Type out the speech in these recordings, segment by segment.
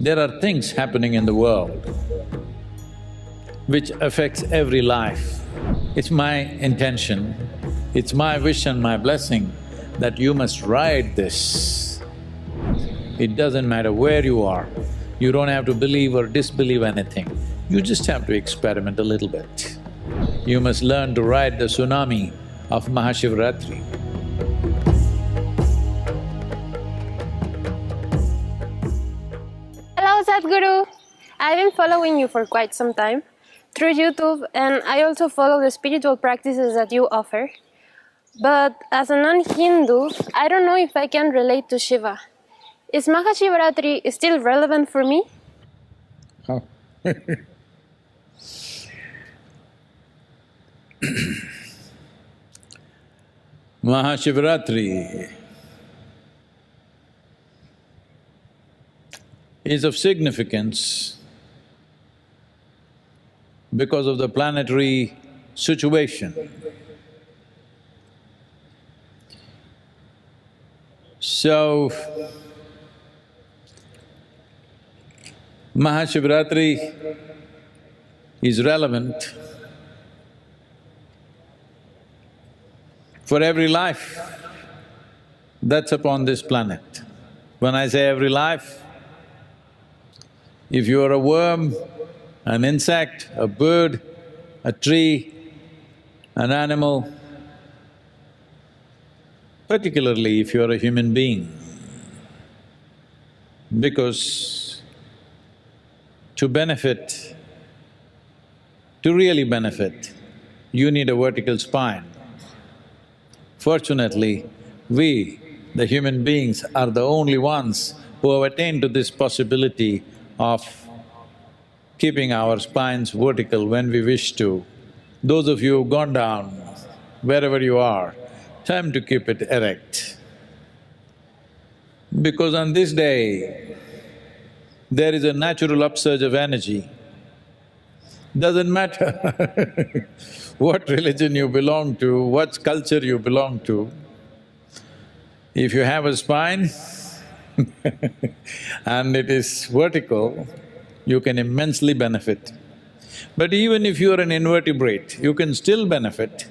There are things happening in the world which affects every life. It's my intention, it's my wish and my blessing that you must ride this. It doesn't matter where you are, you don't have to believe or disbelieve anything, you just have to experiment a little bit. You must learn to ride the tsunami of MahaShivRatri. Hello Sadhguru! I've been following you for quite some time through YouTube, and I also follow the spiritual practices that you offer. But as a non-Hindu, I don't know if I can relate to Shiva. Is MahaShivRatri still relevant for me? Oh. MahaShivRatri is of significance because of the planetary situation. So, MahaShivRatri is relevant for every life that's upon this planet. When I say every life, if you are a worm, an insect, a bird, a tree, an animal, particularly if you are a human being, because to benefit, to really benefit, you need a vertical spine. Fortunately, we, the human beings, are the only ones who have attained to this possibility of keeping our spines vertical when we wish to. Those of you who've gone down, wherever you are, time to keep it erect. Because on this day, there is a natural upsurge of energy. Doesn't matter what religion you belong to, what culture you belong to, if you have a spine and it is vertical, you can immensely benefit. But even if you are an invertebrate, you can still benefit.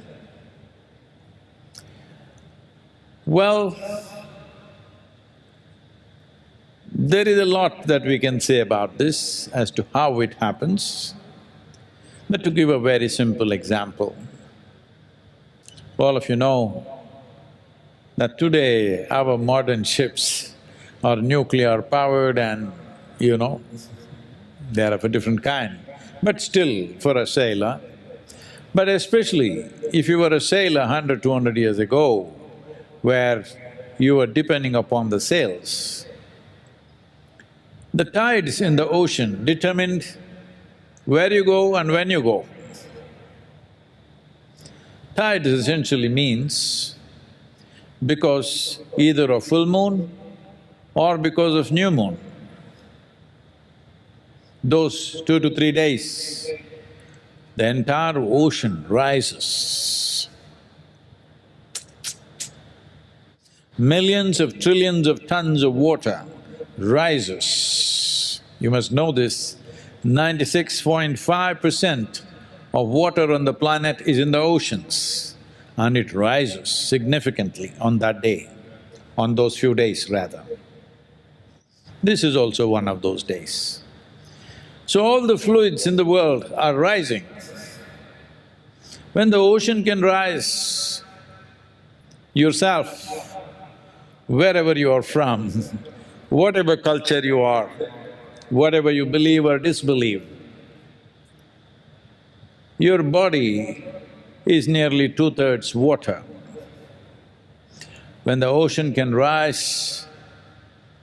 Well, there is a lot that we can say about this as to how it happens. But to give a very simple example, all of you know that today our modern ships are nuclear powered and, they are of a different kind. But still, for a sailor, but especially if you were a sailor 100, 200 years ago, where you were depending upon the sails, the tides in the ocean determined where you go and when you go. Tides essentially means because either of full moon or because of new moon. Those 2 to 3 days, the entire ocean rises. Millions of trillions of tons of water rises. You must know this, 96.5% of water on the planet is in the oceans, and it rises significantly on that day, on those few days rather. This is also one of those days. So all the fluids in the world are rising. When the ocean can rise, yourself, wherever you are from, whatever culture you are, whatever you believe or disbelieve, your body is nearly 2/3 water. When the ocean can rise,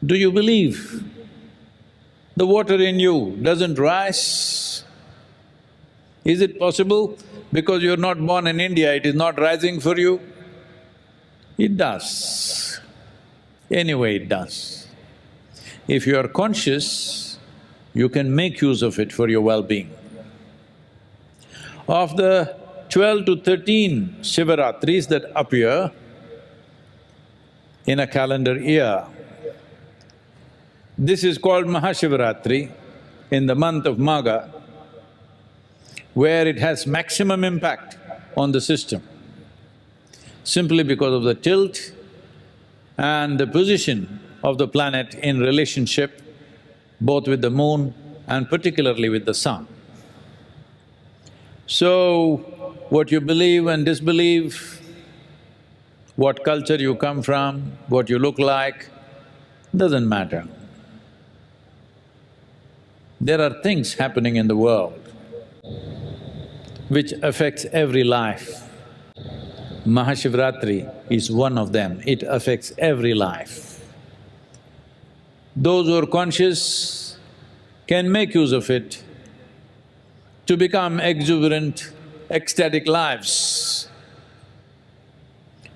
do you believe the water in you doesn't rise? Is it possible because you're not born in India, it is not rising for you? It does. Anyway, it does. If you are conscious, you can make use of it for your well-being. Of the 12 to 13 Shivaratris that appear in a calendar year, This is called MahaShivRatri in the month of Magha, where it has maximum impact on the system, simply because of the tilt and the position of the planet in relationship both with the moon and particularly with the sun. So, what you believe and disbelieve, what culture you come from, what you look like, doesn't matter. There are things happening in the world which affects every life. MahaShivRatri is one of them, it affects every life. Those who are conscious can make use of it to become exuberant, ecstatic lives.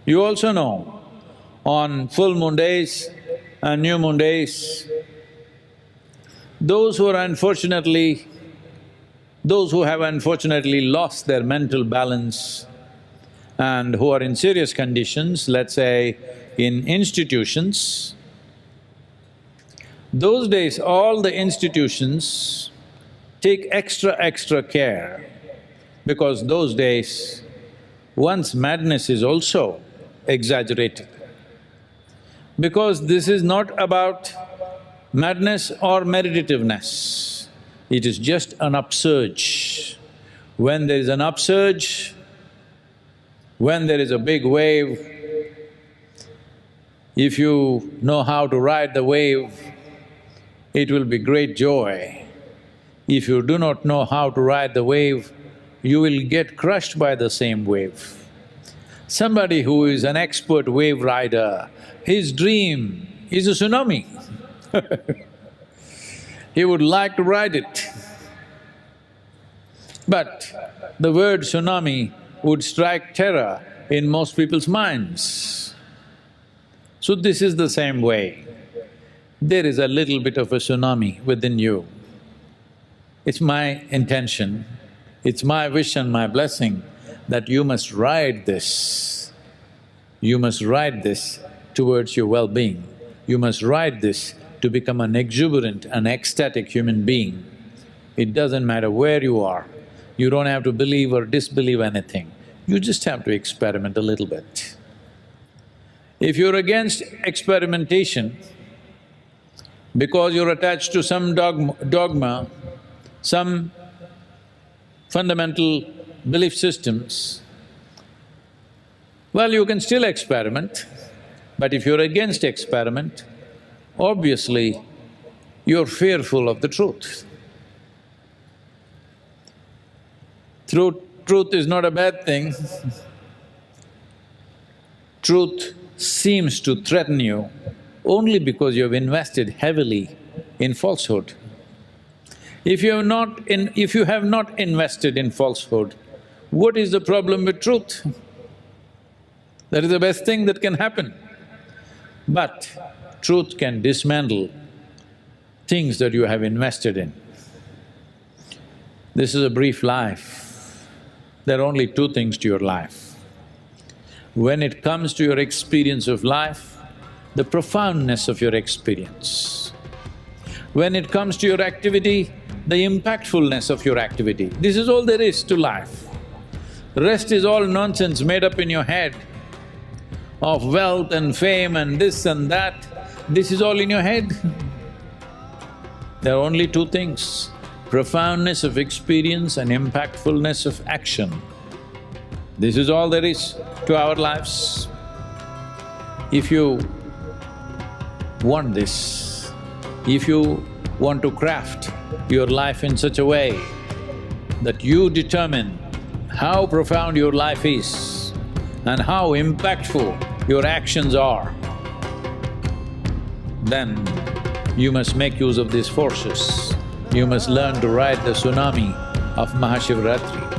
You also know, on full moon days and new moon days, those who have unfortunately lost their mental balance and who are in serious conditions, let's say in institutions, those days all the institutions take extra care, because those days one's madness is also exaggerated. Because this is not about madness or meditativeness, it is just an upsurge. When there is an upsurge, when there is a big wave, if you know how to ride the wave, it will be great joy. If you do not know how to ride the wave, you will get crushed by the same wave. Somebody who is an expert wave rider, his dream is a tsunami. He would like to ride it. But the word tsunami would strike terror in most people's minds. So this is the same way. There is a little bit of a tsunami within you. It's my intention, it's my wish and my blessing that you must ride this. You must ride this towards your well-being. You must ride this to become an exuberant, an ecstatic human being. It doesn't matter where you are, you don't have to believe or disbelieve anything, you just have to experiment a little bit. If you're against experimentation, because you're attached to some dogma, some fundamental belief systems, well, you can still experiment, but if you're against experiment, obviously you're fearful of the truth. Truth is not a bad thing. Truth seems to threaten you only because you have invested heavily in falsehood. If you have not invested in falsehood, what is the problem with truth? That is the best thing that can happen. But truth can dismantle things that you have invested in. This is a brief life. There are only two things to your life. When it comes to your experience of life, the profoundness of your experience. When it comes to your activity, the impactfulness of your activity. This is all there is to life. The rest is all nonsense made up in your head of wealth and fame and this and that. This is all in your head. There are only two things, profoundness of experience and impactfulness of action. This is all there is to our lives. If you want this, if you want to craft your life in such a way that you determine how profound your life is and how impactful your actions are, then you must make use of these forces. You must learn to ride the tsunami of MahaShivRatri.